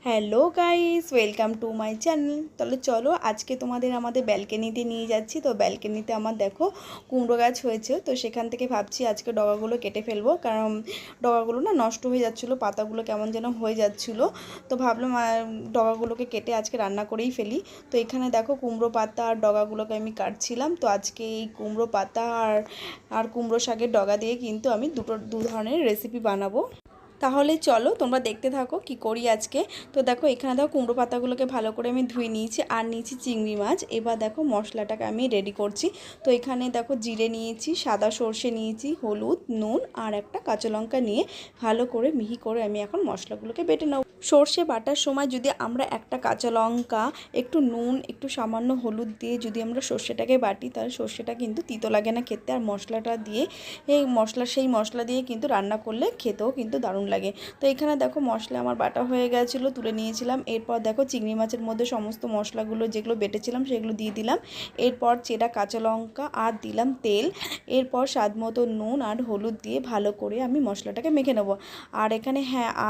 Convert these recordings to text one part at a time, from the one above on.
Hello guys, welcome to my channel. তাহলে চলো আজকে তোমাদের আমাদের ব্যালকনিতে নিয়ে যাচ্ছি। তো ব্যালকনিতে আমার দেখো কুমড়ো গাছ হয়েছে, তো সেখান থেকে ভাবছি আজকে ডগাগুলো কেটে ফেলবো, কারণ ডগাগুলো না নষ্ট হয়ে যাচ্ছিলো, পাতাগুলো কেমন যেন হয়ে যাচ্ছিলো। তো ভাবলাম ডগাগুলোকে কেটে আজকে রান্না করেই ফেলি। তো এখানে দেখো কুমড়ো পাতা আর ডগাগুলোকে আমি কাটছিলাম। তো আজকে এই কুমড়ো পাতা আর কুমড়ো শাকের ডগা দিয়ে কিন্তু আমি দু ধরনের রেসিপি বানাবো। তাহলে চলো তোমরা দেখতে থাকো কি করি আজকে। তো দেখো এখানে দেখো কুমড়ো পাতাগুলোকে ভালো করে আমি ধুয়ে নিয়েছি আর নিয়েছি চিংড়ি মাছ। এবার দেখো মশলাটাকে আমি রেডি করছি। তো এখানে দেখো জিরে নিয়েছি, সাদা সর্ষে নিয়েছি, হলুদ, নুন আর একটা কাঁচা লঙ্কা নিয়ে ভালো করে মিহি করে আমি এখন মশলাগুলোকে বেটে নেব। সর্ষে বাটার সময় যদি আমরা একটা কাঁচা লঙ্কা, একটু নুন, একটু সামান্য হলুদ দিয়ে যদি আমরা সর্ষেটাকে বাটি, তাহলে সর্ষেটা কিন্তু তিতো লাগে না খেতে। আর মশলাটা দিয়ে সেই মশলা দিয়ে কিন্তু রান্না করলে খেতেও কিন্তু দারুণ লাগে। তো এখানে দেখো মশলা আমার বাটা হয়ে গেছিলো, তুলে নিয়েছিলাম। এরপর দেখো চিংড়ি মাছের মধ্যে সমস্ত মশলাগুলো যেগুলো বেটেছিলাম সেগুলো দিয়ে দিলাম। এরপর চেরা কাঁচা লঙ্কা আর দিলাম তেল। এরপর স্বাদ মতো নুন আর হলুদ দিয়ে ভালো করে আমি মশলাটাকে মেখে নেব। আর এখানে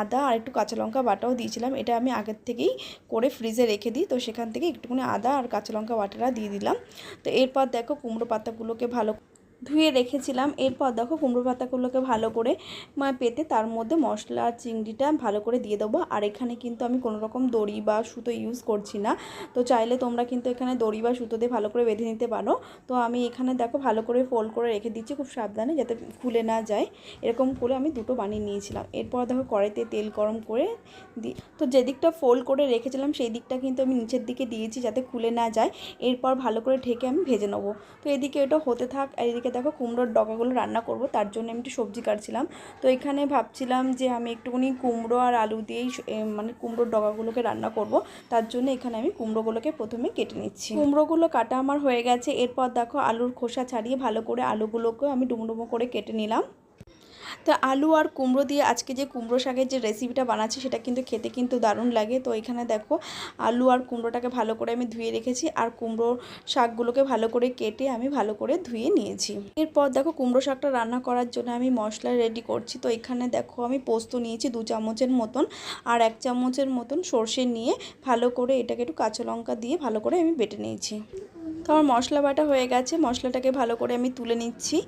আদা আর একটু কাঁচা লঙ্কা বাটাও দিয়েছিলাম, এটা আমি আগের থেকেই করে ফ্রিজে রেখে দিই। তো সেখান থেকে একটুখানি আদা আর কাঁচা লঙ্কা বাটাটা দিয়ে দিলাম। তো এরপর দেখো কুমড়ো পাতাগুলোকে ভালো ধুয়ে রেখেছিলাম। এরপর দেখো কুমড়ো পাতাগুলোকে ভালো করে পেতে তার মধ্যে মশলা আর চিংড়িটা ভালো করে দিয়ে দেবো। আর এখানে কিন্তু আমি কোনো রকম দড়ি বা সুতো ইউজ করছি না। তো চাইলে তোমরা কিন্তু এখানে দড়ি বা সুতো দিয়ে ভালো করে বেঁধে নিতে পারো। তো আমি এখানে দেখো ভালো করে ফোল্ড করে রেখে দিচ্ছি খুব সাবধানে, যাতে খুলে না যায়। এরকম করে আমি দুটো বানিয়ে নিয়েছিলাম। এরপর দেখো কড়াইতে তেল গরম করে তো যে দিকটা ফোল্ড করে রেখেছিলাম সেই দিকটা কিন্তু আমি নিচের দিকে দিয়েছি যাতে খুলে না যায়। এরপর ভালো করে ঢেকে আমি ভেজে নেবো। তো এদিকে এটা হতে থাক, আর এদিকে দেখো কুমড়োর ডগাগুলো রান্না করব, তার জন্য আমি একটু সবজি কাটছিলাম। তো এখানে ভাবছিলাম যে আমি একটুখানি কুমড়ো আর আলু দিয়েই মানে কুমড়োর ডগাগুলোকে রান্না করব। তার জন্য এখানে আমি কুমড়োগুলোকে প্রথমে কেটে নিচ্ছি। কুমড়োগুলো কাটা আমার হয়ে গেছে। এরপর দেখো আলুর খোসা ছাড়িয়ে ভালো করে আলুগুলোকেও আমি ডুমো ডুমো করে কেটে নিলাম। তো আলু আর কুমড়ো দিয়ে আজকে যে কুমড়ো শাকের যে রেসিপিটা বানাচ্ছি সেটা কিন্তু খেতে কিন্তু দারুণ লাগে। তো এখানে দেখো আলু আর কুমড়োটাকে ভালো করে আমি ধুয়ে রেখেছি, আর কুমড়ো শাকগুলোকে ভালো করে কেটে আমি ভালো করে ধুয়ে নিয়েছি। এরপর দেখো কুমড়ো শাকটা রান্না করার জন্য আমি মশলা রেডি করছি। তো এখানে দেখো আমি পোস্ত নিয়েছি 2 চামচের মতন, আর 1 চামচের মতন সর্ষে নিয়ে ভালো করে এটাকে একটু কাঁচা লঙ্কা দিয়ে ভালো করে আমি বেটে নিয়েছি। তো আমার মশলা বাটা হয়ে গেছে, মশলাটাকে ভালো করে আমি তুলে নিচ্ছি।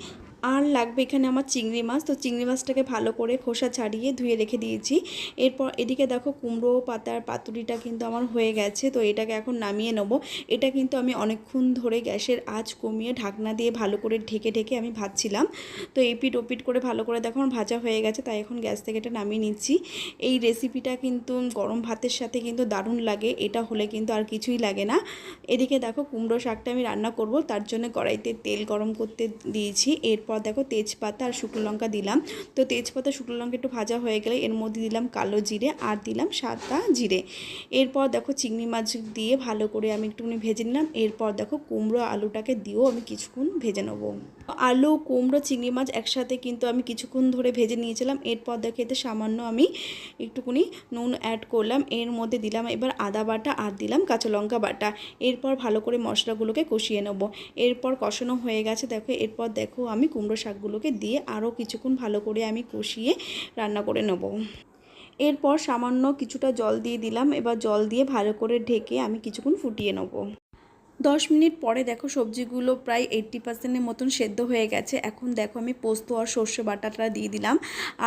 আর লাগবে এখানে আমার চিংড়ি মাছ। তো চিংড়ি মাছটাকে ভালো করে খোসা ছাড়িয়ে ধুয়ে রেখে দিয়েছি। এরপর এদিকে দেখো কুমড়ো পাতার পাতুরিটা কিন্তু আমার হয়ে গেছে। তো এটাকে এখন নামিয়ে নেব। এটা কিন্তু আমি অনেকক্ষণ ধরে গ্যাসের আঁচ কমিয়ে ঢাকনা দিয়ে ভালো করে ঢেকে ঢেকে আমি ভাজছিলাম। তো এপিট ওপিট করে ভালো করে দেখো আমার ভাজা হয়ে গেছে, তাই এখন গ্যাস থেকে এটা নামিয়ে নিচ্ছি। এই রেসিপিটা কিন্তু গরম ভাতের সাথে কিন্তু দারুণ লাগে, এটা হলে কিন্তু আর কিছুই লাগে না। এদিকে দেখো কুমড়ো শাকটা আমি রান্না করব, তার জন্য কড়াইতে তেল গরম করতে দিয়েছি। এরপর দেখো তেজপাতা আর শুকনো লঙ্কা দিলাম। তো তেজপাতা শুকনো লঙ্কা একটু ভাজা হয়ে গেলে এর মধ্যে দিলাম কালো জিরে আর দিলাম সাদা জিরে। এরপর দেখো চিংড়ি মাছ দিয়ে ভালো করে আমি একটুখানি ভেজে নিলাম। এরপর দেখো কুমড়ো আলুটাকে দিয়েও আমি কিছুক্ষণ ভেজে নেবো। আলু, কুমড়ো, চিংড়ি মাছ একসাথে কিন্তু আমি কিছুক্ষণ ধরে ভেজে নিয়েছিলাম। এরপর দেখো এতে সামান্য আমি একটুখানি নুন অ্যাড করলাম। এর মধ্যে দিলাম এবার আদা বাটা আর দিলাম কাঁচা লঙ্কা বাটা। এরপর ভালো করে মশলাগুলোকে কষিয়ে নেব। এরপর কষানো হয়ে গেছে দেখো। এরপর দেখো আমি কুমড়ো শাকগুলোকে দিয়ে আরও কিছুক্ষণ ভালো করে আমি কষিয়ে রান্না করে নেব। এরপর সামান্য কিছুটা জল দিয়ে দিলাম। এবার জল দিয়ে ভালো করে ঢেকে আমি কিছুক্ষণ ফুটিয়ে নেব। 10 মিনিট পরে দেখো সবজিগুলো প্রায় 80% মতন সেদ্ধ হয়ে গেছে। এখন দেখো আমি পোস্ত আর সর্ষে বাটাটা দিয়ে দিলাম,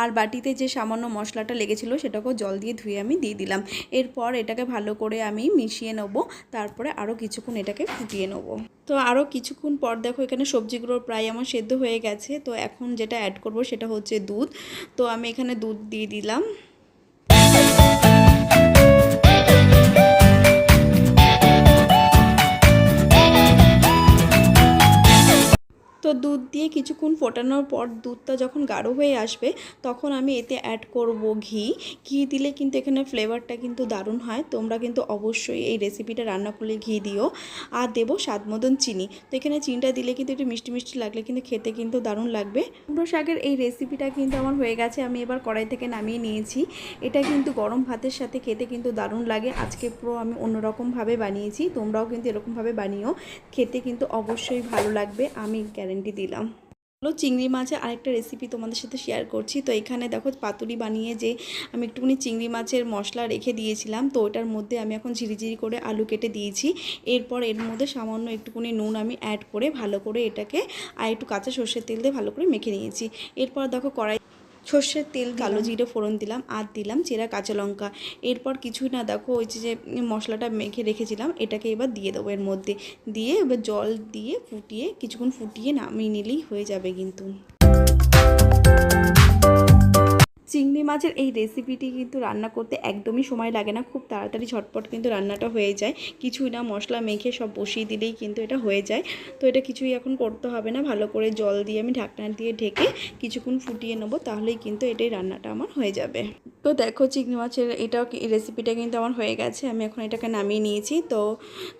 আর বাটিতে যে সামান্য মশলাটা লেগেছিলো সেটাকেও জল দিয়ে ধুয়ে আমি দিয়ে দিলাম। এরপর এটাকে ভালো করে আমি মিশিয়ে নেব, তারপরে আরও কিছুক্ষণ এটাকে ফুটিয়ে নেব। তো আরও কিছুক্ষণ পর দেখো এখানে সবজিগুলো প্রায় আমার সেদ্ধ হয়ে গেছে। তো এখন যেটা অ্যাড করব সেটা হচ্ছে দুধ। তো আমি এখানে দুধ দিয়ে দিলাম। তো দুধ দিয়ে কিছুক্ষণ ফোটানোর পর দুধটা যখন গাঢ় হয়ে আসবে তখন আমি এতে অ্যাড করব ঘি। ঘি দিলে কিন্তু এখানে ফ্লেভারটা কিন্তু দারুণ হয়। তোমরা কিন্তু অবশ্যই এই রেসিপিটা রান্না করলে ঘি দিও। আর দেবো স্বাদ মতন চিনি। তো এখানে চিনিটা দিলে কিন্তু একটু মিষ্টি মিষ্টি লাগলে কিন্তু খেতে কিন্তু দারুণ লাগবে। কুমড়ো শাকের এই রেসিপিটা কিন্তু আমার হয়ে গেছে, আমি এবার কড়াই থেকে নামিয়ে নিয়েছি। এটা কিন্তু গরম ভাতের সাথে খেতে কিন্তু দারুণ লাগে। আজকে পুরো আমি অন্যরকমভাবে বানিয়েছি, তোমরাও কিন্তু এরকমভাবে বানিও, খেতে কিন্তু অবশ্যই ভালো লাগবে, আমি গ্যারেন্টি দিলাম। চিংড়ি মাছের আরেকটা রেসিপি তোমাদের সাথে শেয়ার করছি। তো এখানে দেখো পাতুরি বানিয়ে যে আমি একটুখানি চিংড়ি মাছের মশলা রেখে দিয়েছিলাম, তো ওটার মধ্যে আমি এখন ঝিরিঝিরি করে আলু কেটে দিয়েছি। এরপর এর মধ্যে সামান্য একটুখানি নুন আমি অ্যাড করে ভালো করে এটাকে আর একটু কাঁচা সর্ষের তেল দিয়ে ভালো করে মেখে নিয়েছি। এরপর দেখো কড়াই সর্ষের তেল, কালো জিরে ফোড়ন দিলাম আর দিলাম চেরা কাঁচা লঙ্কা। এরপর কিছুই না, দেখো ওই যে মশলাটা মেখে রেখেছিলাম এটাকে এবার দিয়ে দেবো এর মধ্যে, দিয়ে এবার জল দিয়ে ফুটিয়ে কিছুক্ষণ ফুটিয়ে নামিয়ে নিলেই হয়ে যাবে কিন্তু। চিংড়ি মাছের এই রেসিপিটি কিন্তু রান্না করতে একদমই সময় লাগে না, খুব তাড়াতাড়ি ঝটপট কিন্তু রান্নাটা হয়ে যায়। কিছুই না, মশলা মেখে সব বসিয়ে দিলেই কিন্তু এটা হয়ে যায়। তো এটা কিছুই এখন করতে হবে না, ভালো করে জল দিয়ে আমি ঢাকনা দিয়ে ঢেকে কিছুক্ষণ ফুটিয়ে নেবো, তাহলেই কিন্তু এটাই রান্নাটা আমার হয়ে যাবে। তো দেখো চিংড়ি মাছের রেসিপিটা কিন্তু আমার হয়ে গেছে, আমি এখন এটাকে নামিয়ে নিয়েছি। তো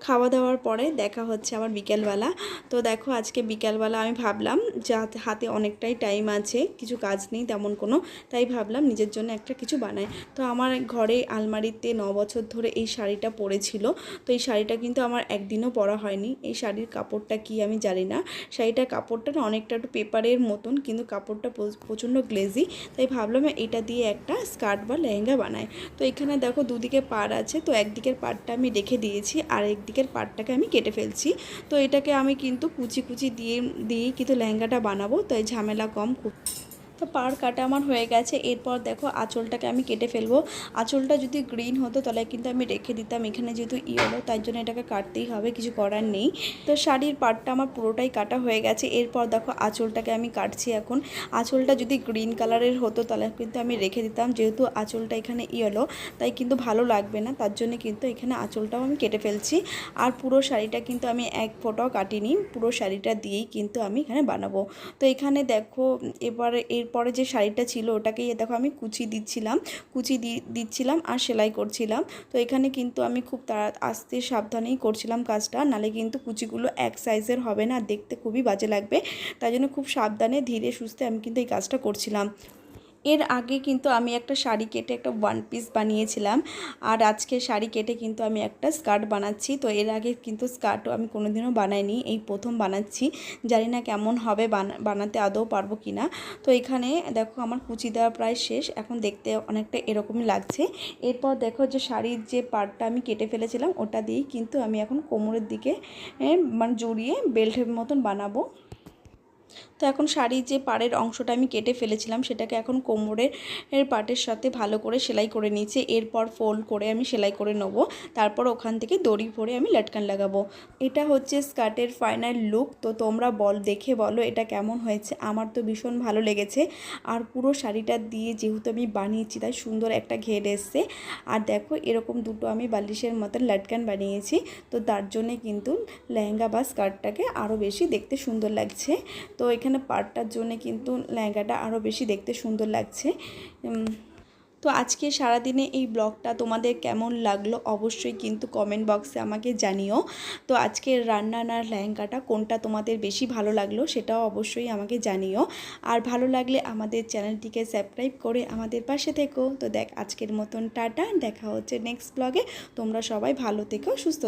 খাওয়া দাওয়ার পরে দেখা হচ্ছে আবার বিকেলবেলা। তো দেখো আজকে বিকেলবেলা আমি ভাবলাম যে হাতে অনেকটাই টাইম আছে, কিছু কাজ নেই তেমন কোনো, তাই ভাবলাম নিজের জন্য একটা কিছু বানাই। তো আমার ঘরে আলমারিতে 9 বছর ধরে এই শাড়িটা পরেছিল। তো এই শাড়িটা কিন্তু আমার একদিনও পরা হয়নি। এই শাড়ির কাপড়টা কি আমি জানি না, শাড়িটার কাপড়টা না অনেকটা একটু পেপারের মতন, কিন্তু কাপড়টা প্রচণ্ড গ্লেজি। তাই ভাবলাম এটা দিয়ে একটা স্কার্ট বা লেহেঙ্গা বানাই। তো এখানে দেখো দুদিকে পাড় আছে, তো একদিকের পাড়টা আমি রেখে দিয়েছি আর একদিকের পাড়টাকে আমি কেটে ফেলছি। তো এটাকে আমি কিন্তু কুচি কুচি দিয়েই কিন্তু লেহেঙ্গাটা বানাবো, তাই ঝামেলা কম। তো পাড় কাটা আমার হয়ে গেছে। এরপর দেখো আঁচলটাকে আমি কেটে ফেলবো। আঁচলটা যদি গ্রিন হতো তাহলে কিন্তু আমি রেখে দিতাম, এখানে যেহেতু ইয়েলো তাই জন্য এটাকে কাটতেই হবে, কিছু করার নেই। তো শাড়ির পাড়টা আমার পুরোটাই কাটা হয়ে গেছে। এরপর দেখো আঁচলটাকে আমি কাটছি এখন। আঁচলটা যদি গ্রিন কালারের হতো তাহলে কিন্তু আমি রেখে দিতাম, যেহেতু আঁচলটা এখানে ইয়েলো তাই কিন্তু ভালো লাগবে না, তার জন্য কিন্তু এখানে আঁচলটাও আমি কেটে ফেলছি। আর পুরো শাড়িটা কিন্তু আমি এক ফোঁটাও কাটিনি, পুরো শাড়িটা দিয়েই কিন্তু আমি এখানে বানাবো। তো এখানে দেখো এবারে এরপরে যে শাড়িটা ছিল ওটাকেই দেখো আমি কুচি দিচ্ছিলাম আর সেলাই করছিলাম। তো এখানে কিন্তু আমি খুব আস্তে সাবধানেই করছিলাম কাজটা, নালে কিন্তু কুচিগুলো এক সাইজের হবে না, দেখতে খুবই বাজে লাগবে। তাই জন্য খুব সাবধানে ধীরে সুস্থে আমি কিন্তু এই কাজটা করছিলাম। এর আগে কিন্তু আমি একটা শাড়ি কেটে একটা ওয়ান পিস বানিয়েছিলাম, আর আজকে শাড়ি কেটে কিন্তু আমি একটা স্কার্ট বানাচ্ছি। তো এর আগে কিন্তু স্কার্টও আমি কোনোদিনও বানাইনি, এই প্রথম বানাচ্ছি। জানি না কেমন হবে, বানাতে আদৌ পারবো কি না। তো এখানে দেখো আমার কুচি দেওয়া প্রায় শেষ, এখন দেখতে অনেকটা এরকমই লাগছে। এরপর দেখো যে শাড়ির যে পার্টটা আমি কেটে ফেলেছিলাম ওটা দিয়েই কিন্তু আমি এখন কোমরের দিকে মানে জড়িয়ে বেল্টের মতন বানাবো। তো এখন শাড়ির যে পাড়ের অংশটা আমি কেটে ফেলেছিলাম সেটাকে এখন কোমরের পার্টের সাথে ভালো করে সেলাই করে নিয়েছি। এরপর ফোল্ড করে আমি সেলাই করে নেবো, তারপর ওখান থেকে দড়ি ভরে আমি লটকান লাগাবো। এটা হচ্ছে স্কার্টের ফাইনাল লুক। তো তোমরা দেখে বলো এটা কেমন হয়েছে। আমার তো ভীষণ ভালো লেগেছে, আর পুরো শাড়িটা দিয়ে যেহেতু আমি বানিয়েছি তাই সুন্দর একটা ঘের এসছে। আর দেখো এরকম দুটো আমি বালিশের মতন লটকান বানিয়েছি, তো তার জন্যে কিন্তু লেহেঙ্গা বা স্কার্টটাকে আরও বেশি দেখতে সুন্দর লাগছে। তো এখানে পাড়টার জন্য কিন্তু লেহেঙ্গাটা আরও বেশি দেখতে সুন্দর লাগছে। তো আজকে সারাদিনে এই ব্লগটা তোমাদের কেমন লাগলো অবশ্যই কিন্তু কমেন্ট বক্সে আমাকে জানিও। তো আজকের রান্না না লেহেঙ্গাটা কোনটা তোমাদের বেশি ভালো লাগলো সেটাও অবশ্যই আমাকে জানিও। আর ভালো লাগলে আমাদের চ্যানেলটিকে সাবস্ক্রাইব করে আমাদের পাশে থেকো। তো আজকের মতন টাটা, দেখা হচ্ছে নেক্সট ব্লগে। তোমরা সবাই ভালো থেকো, সুস্থ থেকো।